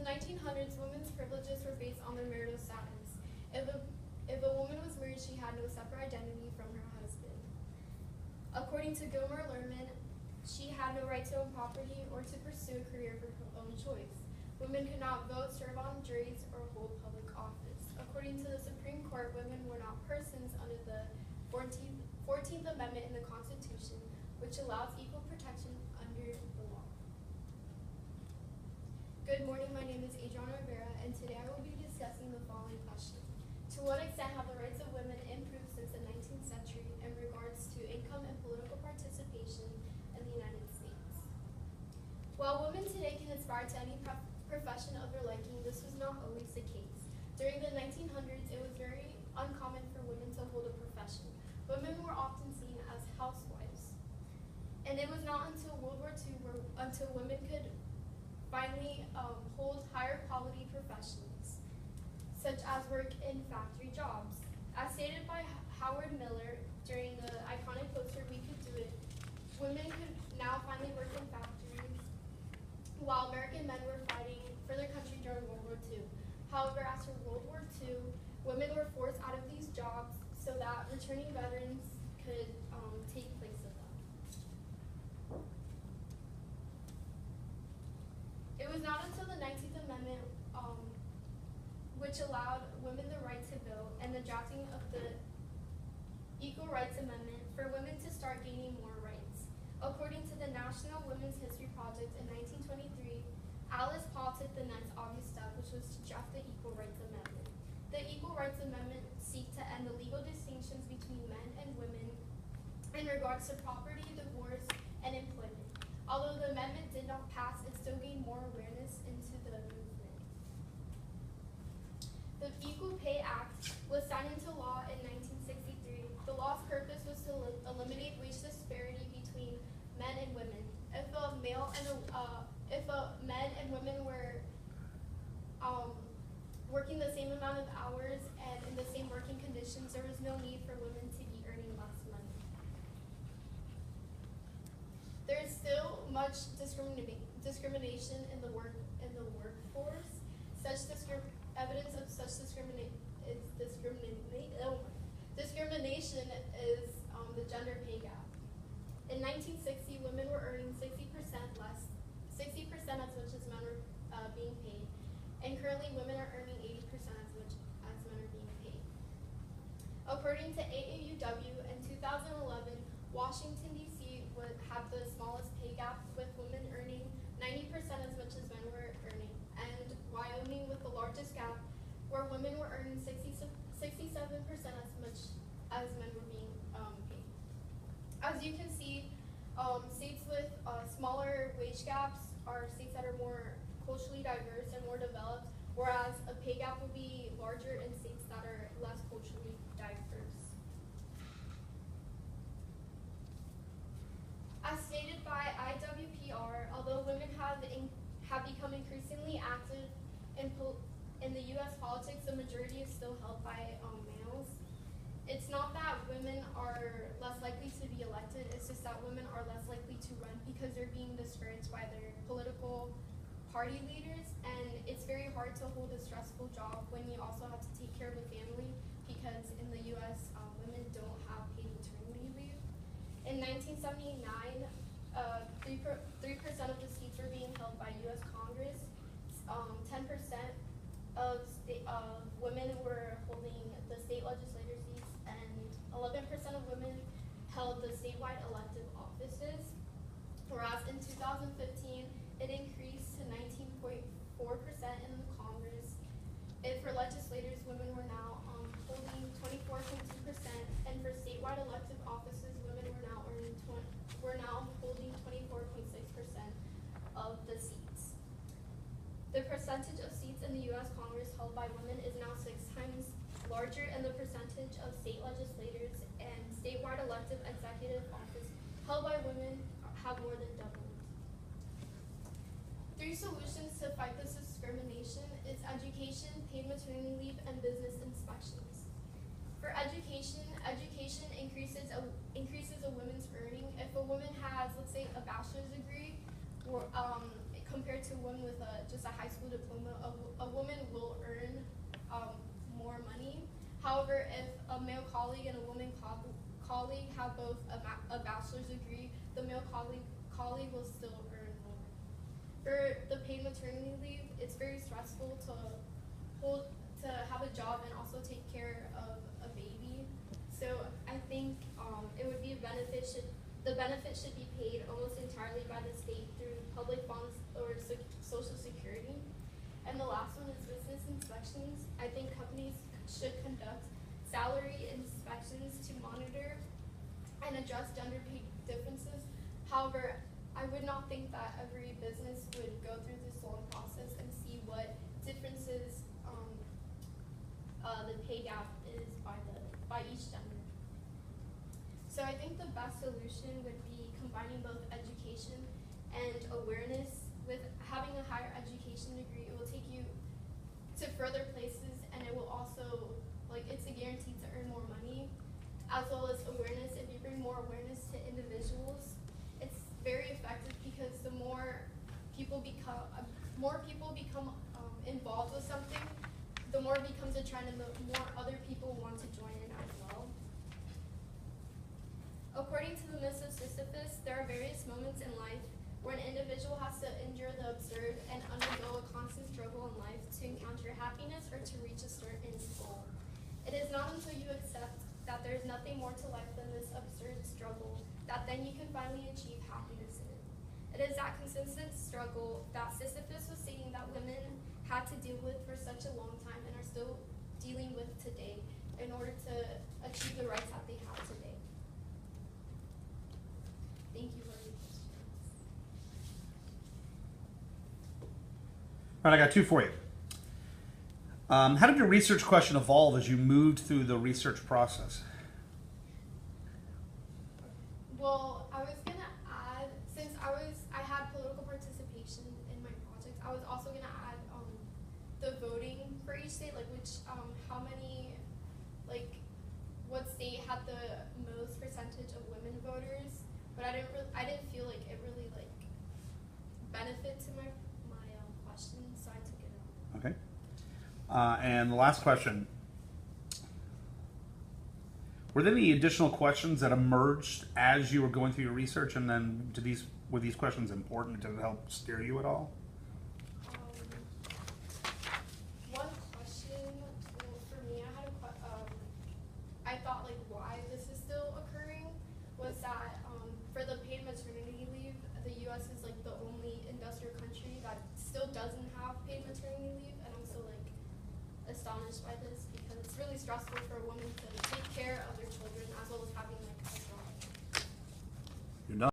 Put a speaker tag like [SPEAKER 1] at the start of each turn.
[SPEAKER 1] the 1900s, women's privileges were based on their marital status. If a woman was married, she had no separate identity from her husband. According to Gilmer Lerman, she had no right to own property or to pursue a career of her own choice. Women could not vote, serve on juries, or hold public office. According to the Supreme Court, women were not persons under the 14th Amendment in the Constitution, which allows equal protection under the law. Good morning, my name is Adriana R, and today I will be discussing the following question. To what extent have the rights of women improved since the 19th century in regards to income and political participation in the United States? While women today can aspire to any profession of their liking, this was not always the case. During the 1900s, it was very uncommon for women to hold a profession. Women were often seen as housewives. And it was not until World War II until women could finally hold higher quality professions, such as work in factory jobs. As stated by Howard Miller during the iconic poster, "We Could Do It," women could now finally work in factories, while American men were fighting for their country during World War II. However, after World War II, women were forced out of these jobs so that returning veterans could take place of them. It was not until the 19th Amendment, which allowed women the right to vote, and the drafting of the Equal Rights Amendment for women to start gaining more rights. According to the National Women's History Project in 1923, Alice Paul took the next obvious step, which was to draft the Equal Rights Amendment. The Equal Rights Amendment seeks to end the legal distinctions between men and women in regards to property, divorce, and employment. Although the amendment did not pass, it still gained more awareness into the movement. The Equal Pay Act was signed into law in 1963. The law's purpose was to eliminate wage disparity between men and women. If men and women were working the same amount of hours and in the same working conditions, there was no need for women to be earning less money. There is still much discrimination in the workforce. Evidence of such discrimination is the gender pay gap. In 1960, women were earning 60% as much as men were being paid, and currently women are earning 80% as much as men are being paid. According to AAUW, in 2011, Washington, D.C. would have the smallest pay gap, with women earning 90% as much as men were earning, and Wyoming with the largest gap, where women were earning 67% as much as men were being paid. As you can see, states with smaller wage gaps are states that are more culturally diverse and more developed, whereas a pay gap will be larger in states that are less culturally diverse. As stated by IWPR, although women have become increasingly active in the U.S. politics, the majority is still held by males. It's not that women are less likely to be elected, it's just that women are less likely to run because they're being discouraged by their political party leaders, and it's very hard to hold a stressful job when you also have to take care of a family, because in the U.S., women don't have paid maternity leave. In 1979, 3% of the seats were being held by U.S. Congress. 10% of women were holding the state legislature seats, and 11% of women held the statewide elective offices. Whereas in 2015, it increased to 19.4% in the Congress. And for legislators, women were now holding 24.2%, and for statewide elective offices, women were now holding 24.6% of the seats. The percentage of seats in the U.S. Congress held by women is now 6 times larger, and the percentage of state legislators and statewide elective executive office held by women have more than doubled. 3 solutions to fight this discrimination is education, paid maternity leave, and business inspections. For education increases a woman's earning. If a woman has, let's say, a bachelor's degree, or compared to a woman with just just a high school diploma, a woman will earn more money. However, if a male colleague and a woman colleague have both a bachelor's degree, the male colleague will still earn more. For the paid maternity leave, it's very stressful to have a job and also take care of a baby. So I think it would be the benefit should be paid almost entirely by the state through public funds or Social Security. And the last one is business inspections. I think companies should conduct salary inspections to monitor and address gender pay differences. However, I would not think that every business would go through this long process and see what differences the pay gap is by each gender. So I think the best solution would be combining both education and awareness. With having a higher education degree, it will take you to further places, and it will also, it's a guarantee to earn more money, as well as awareness. If you bring more awareness to individuals, it's very effective because the more people become involved with something, the more it becomes a trend and the more other people want to join in as well. According to the myth of Sisyphus, there are various moments in life where an individual has to endure the absurd and undergo a constant struggle in life to encounter happiness or to reach a certain goal. It is not until you accept that there is nothing more to life than this absurd struggle that then you can finally achieve happiness in it. It is that consistent struggle that Sisyphus was saying that women had to deal with for such a long time and are still dealing with today in order to achieve the rights that they have today. Thank you for your questions.
[SPEAKER 2] All right, I got two for you. How did your research question evolve as you moved through the research process?
[SPEAKER 1] Well, I was gonna add, since I had political participation in my project, I was also gonna add the voting for each state, how many, what state had the most percentage of women voters, but I didn't feel like it really benefit to my question, so I took it out.
[SPEAKER 2] Okay. And the last question. Were there any additional questions that emerged as you were going through your research, and then were these questions important to help steer you at all?
[SPEAKER 1] One question, for me, I thought why this is still occurring was that for the paid maternity leave, the U.S. is the only industrial country that still doesn't have paid maternity leave, and I'm so astonished by this because it's really stressful for a woman to take care of their children as well